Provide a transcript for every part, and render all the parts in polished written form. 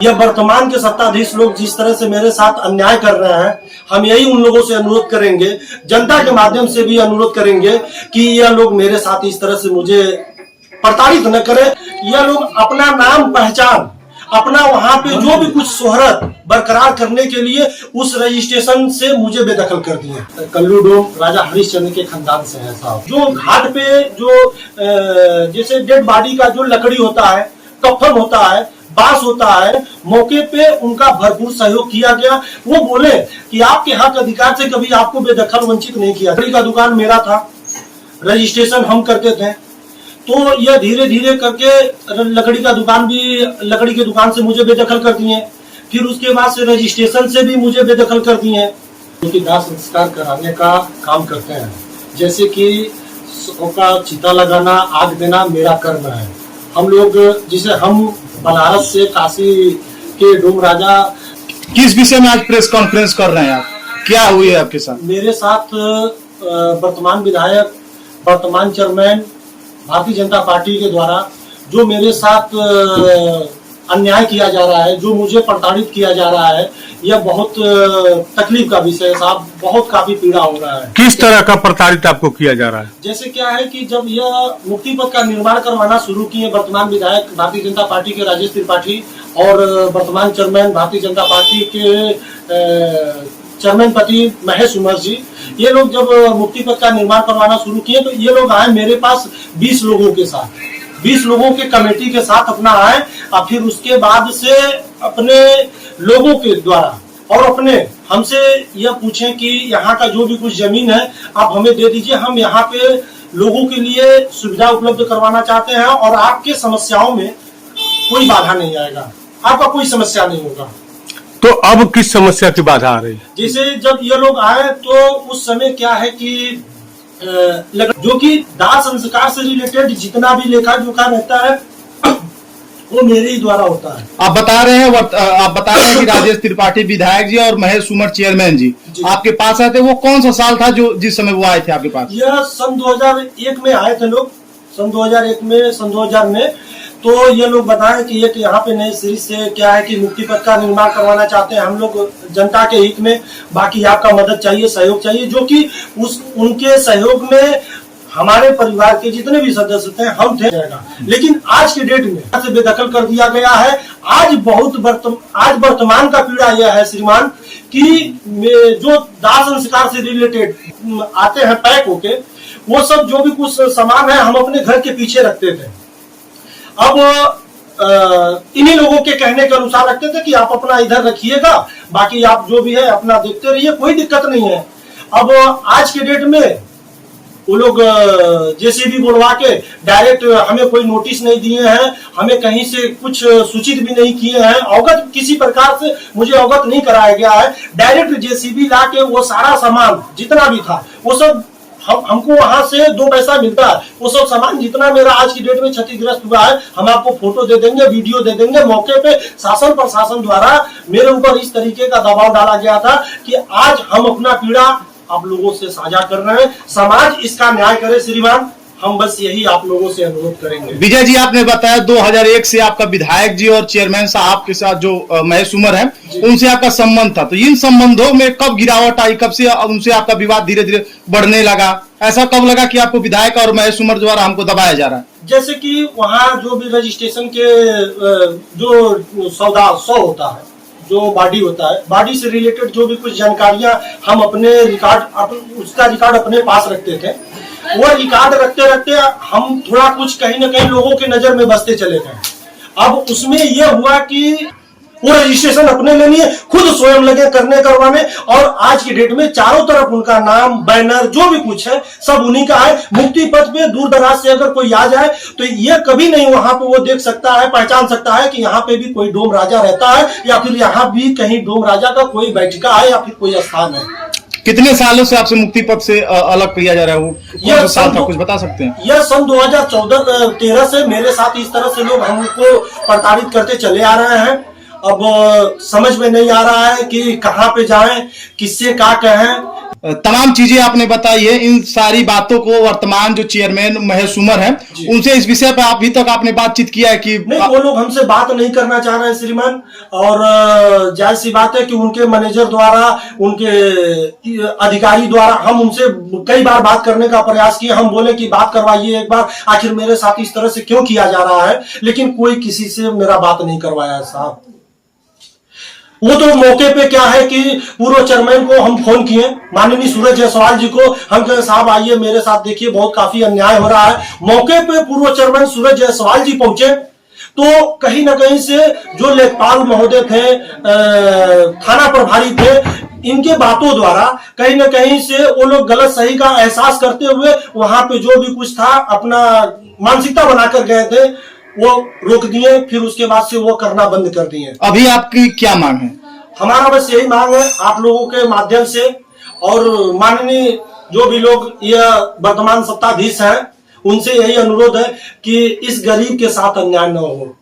यह वर्तमान के सत्ताधीश लोग जिस तरह से मेरे साथ अन्याय कर रहे हैं, हम यही उन लोगों से अनुरोध करेंगे, जनता के माध्यम से भी अनुरोध करेंगे कि यह लोग मेरे साथ इस तरह से मुझे प्रताड़ित न करें। यह लोग अपना नाम पहचान, अपना वहां पे जो भी कुछ शोहरत बरकरार करने के लिए उस रजिस्ट्रेशन से मुझे बेदखल कर दिए। कल्लू डोम राजा हरिश्चंद्र के खानदान से है साहब। जो घाट पे जो जैसे डेड बॉडी का जो लकड़ी होता है, कफन होता है, बांस होता है, मौके पे उनका भरपूर सहयोग किया गया। वो बोले कि आपके हक अधिकार से कभी आपको बेदखल वंचित नहीं किया। लकड़ी का दुकान मेरा था, रजिस्ट्रेशन हम करते थे, तो यह धीरे धीरे करके लकड़ी के दुकान से मुझे बेदखल कर दिए। फिर उसके बाद से रजिस्ट्रेशन से भी मुझे बेदखल कर दिए। क्योंकि दाह संस्कार कराने का काम करते हैं, जैसे कि उसका चिता लगाना, आग देना मेरा कर्म है। हम लोग जिसे हम बनारस से काशी के डोम राजा। किस विषय में आज प्रेस कॉन्फ्रेंस कर रहे हैं आप? क्या हुई है आपके साथ? मेरे साथ वर्तमान विधायक, वर्तमान चेयरमैन भारतीय जनता पार्टी के द्वारा जो मेरे साथ अन्याय किया जा रहा है, जो मुझे प्रताड़ित किया जा रहा है, यह बहुत तकलीफ का विषय है साहब। बहुत काफी पीड़ा हो रहा है। किस तरह का प्रताड़ित आपको किया जा रहा है? जैसे क्या है कि जब यह मुक्ति पथ का निर्माण करवाना शुरू किए वर्तमान विधायक भारतीय जनता पार्टी के राजेश त्रिपाठी और वर्तमान चेयरमैन भारतीय जनता पार्टी के चेयरमैन पति महेश उमर जी, ये लोग जब मुक्ति पथ का निर्माण करवाना शुरू किए तो ये लोग आए मेरे पास 20 लोगों के साथ, 20 लोगों के कमेटी के साथ अपना आए। और फिर उसके बाद से अपने लोगों के द्वारा और अपने हमसे यह पूछें कि यहाँ का जो भी कुछ जमीन है आप हमें दे दीजिए, हम यहाँ पे लोगों के लिए सुविधा उपलब्ध करवाना चाहते हैं और आपके समस्याओं में कोई बाधा नहीं आएगा, आपका कोई समस्या नहीं होगा। तो अब किस समस्या की बाधा आ रही है? जैसे जब ये लोग आए तो उस समय क्या है कि जो कि दाह संस्कार से रिलेटेड जितना भी लेखा जोखा रहता है वो मेरे ही द्वारा होता है। आप बता रहे हैं कि राजेश त्रिपाठी विधायक जी और महेश उमर चेयरमैन जी आपके पास आए थे। वो कौन सा साल था जो जिस समय वो आए थे आपके पास? यह सन 2001 में आए थे लोग, सन 2000 में। तो ये लोग बताएं कि एक यहाँ पे नए सिरे से क्या है कि मुक्ति पथ का निर्माण करवाना चाहते हैं हम लोग जनता के हित में। बाकी आपका मदद चाहिए, सहयोग चाहिए, जो कि उनके सहयोग में हमारे परिवार के जितने भी सदस्य थे हम थे। लेकिन आज के डेट में से बेदखल कर दिया गया है। आज वर्तमान का पीड़ा यह है श्रीमान कि जो दाह संस्कार से रिलेटेड आते हैं पैक होके, वो सब जो भी कुछ सामान है हम अपने घर के पीछे रखते थे। अब इन्हीं लोगों के कहने के अनुसार रखते थे कि आप अपना इधर रखिएगा, बाकी आप जो भी है अपना देखते रहिए, कोई दिक्कत नहीं है। अब आज के डेट में वो लोग जेसीबी बुलवा के डायरेक्ट हमें कोई नोटिस नहीं दिए हैं, हमें कहीं से कुछ सूचित भी नहीं किए हैं, अवगत किसी प्रकार से मुझे अवगत नहीं कराया गया है। डायरेक्ट जेसीबी ला के वो सारा सामान जितना भी था वो सब हमको वहां से 2 पैसा मिलता है, वो सब सामान जितना मेरा आज की डेट में क्षतिग्रस्त हुआ है हम आपको फोटो दे देंगे, वीडियो दे देंगे। मौके पे शासन प्रशासन द्वारा मेरे ऊपर इस तरीके का दबाव डाला गया था कि आज हम अपना पीड़ा आप लोगों से साझा कर रहे हैं। समाज इसका न्याय करे श्रीमान, हम बस यही आप लोगों से अनुरोध करेंगे। विजय जी, आपने बताया 2001 से आपका विधायक जी और चेयरमैन साहब के साथ जो महेश उमर है उनसे आपका संबंध था, तो इन संबंधों में कब गिरावट आई, कब से उनसे आपका विवाद धीरे धीरे बढ़ने लगा? ऐसा कब लगा कि आपको विधायक और महेश उमर द्वारा हमको दबाया जा रहा है? जैसे कि वहाँ जो भी रजिस्ट्रेशन के जो सौदा होता है, जो बॉडी होता है, बॉडी से रिलेटेड जो भी कुछ जानकारियां हम अपने उसका रिकॉर्ड अपने पास रखते थे। वो रिकॉर्ड रखते रखते हम थोड़ा कुछ कहीं ना कहीं लोगों के नजर में बसते चले गए। अब उसमें यह हुआ कि वो रजिस्ट्रेशन अपने ले लिए, खुद स्वयं लगे करने करवाने, और आज की डेट में चारों तरफ उनका नाम, बैनर, जो भी कुछ है सब उन्हीं का है। मुक्ति पथ पे दूर दराज से अगर कोई आ जाए तो ये कभी नहीं वहां पे वो देख सकता है, पहचान सकता है कि यहाँ पे भी कोई डोम राजा रहता है या फिर यहाँ भी कहीं डोम राजा का कोई बैठका है या फिर कोई स्थान है। कितने सालों से आपसे मुक्ति पथ से अलग किया जा रहा है? वो कौन सा साल था, कुछ बता सकते हैं? यह सन 2014-13 से मेरे साथ इस तरह से लोग हमको प्रताड़ित करते चले आ रहे हैं। अब समझ में नहीं आ रहा है कि कहाँ पे जाएं, किससे क्या कहें। तमाम चीजें आपने बताई है। इन सारी बातों को वर्तमान जो चेयरमैन महेश सुमर हैं उनसे इस विषय पर अभी तक आपने बातचीत किया है कि नहीं, वो लोग हमसे बात नहीं करना चाह रहे हैं श्रीमान, और जाहिर सी बात है कि उनके मैनेजर द्वारा, उनके अधिकारी द्वारा हम उनसे कई बार बात करने का प्रयास किए। हम बोले कि बात करवाइए एक बार, आखिर मेरे साथ इस तरह से क्यों किया जा रहा है, लेकिन कोई किसी से मेरा बात नहीं करवाया है साहब। वो तो मौके पे क्या है कि पूर्व चेयरमैन को हम फोन किए, माननीय सूरज जायसवाल जी को, हम कहे साहब आइए मेरे साथ देखिए बहुत काफी अन्याय हो रहा है। मौके पे पूर्व चेयरमैन सूरज जायसवाल जी पहुंचे तो कहीं ना कहीं से जो लेखपाल महोदय थे, थाना प्रभारी थे, इनके बातों द्वारा कहीं ना कहीं से वो लोग गलत सही का एहसास करते हुए वहां पे जो भी कुछ था अपना मानसिकता बनाकर गए थे, वो रोक दिए, फिर उसके बाद से वो करना बंद कर दिए। अभी आपकी क्या मांग है? हमारा बस यही मांग है आप लोगों के माध्यम से, और माननीय जो भी लोग ये वर्तमान सत्ताधीश हैं उनसे यही अनुरोध है कि इस गरीब के साथ अन्याय न हो।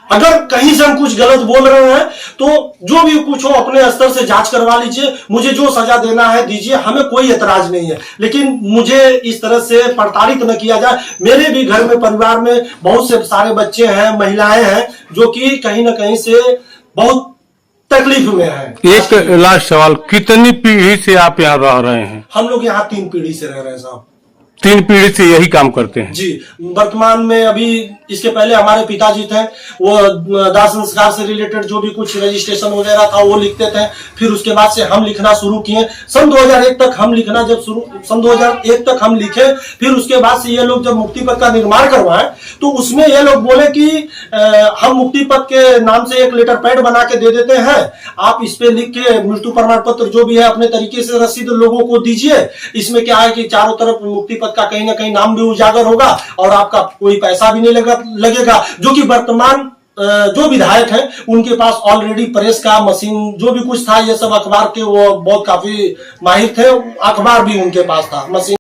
अगर कहीं से हम कुछ गलत बोल रहे हैं तो जो भी कुछ हो अपने स्तर से जांच करवा लीजिए, मुझे जो सजा देना है दीजिए, हमें कोई एतराज नहीं है, लेकिन मुझे इस तरह से प्रताड़ित न किया जाए। मेरे भी घर में परिवार में बहुत से सारे बच्चे हैं, महिलाएं हैं जो कि कहीं ना कहीं से बहुत तकलीफ में है। एक लास्ट सवाल, कितनी पीढ़ी से आप यहाँ रह रहे हैं? हम लोग यहाँ 3 पीढ़ी से रह रहे हैं साहब। 3 पीढ़ी से यही काम करते हैं जी। वर्तमान में अभी इसके पहले हमारे पिताजी थे, वो दाह संस्कार से रिलेटेड जो भी कुछ रजिस्ट्रेशन वगैरह था वो लिखते थे। फिर उसके बाद से हम लिखना शुरू किए। सन 2001 तक हम लिखना सन 2001 तक हम लिखे। फिर उसके बाद से ये लोग जब मुक्ति पथ का निर्माण करवाए तो उसमें ये लोग बोले कि हम मुक्ति पथ के नाम से एक लेटर पैड बना के दे देते हैं, आप इस पे लिख के मृत्यु प्रमाण पत्र जो भी है अपने तरीके से रसीद लोगों को दीजिए। इसमें क्या है कि चारों तरफ मुक्ति पथ का कहीं ना कहीं नाम भी उजागर होगा और आपका कोई पैसा भी नहीं लगेगा, जो कि वर्तमान जो विधायक हैं उनके पास ऑलरेडी प्रेस का मशीन जो भी कुछ था, ये सब अखबार के वो बहुत काफी माहिर थे, अखबार भी उनके पास था, मशीन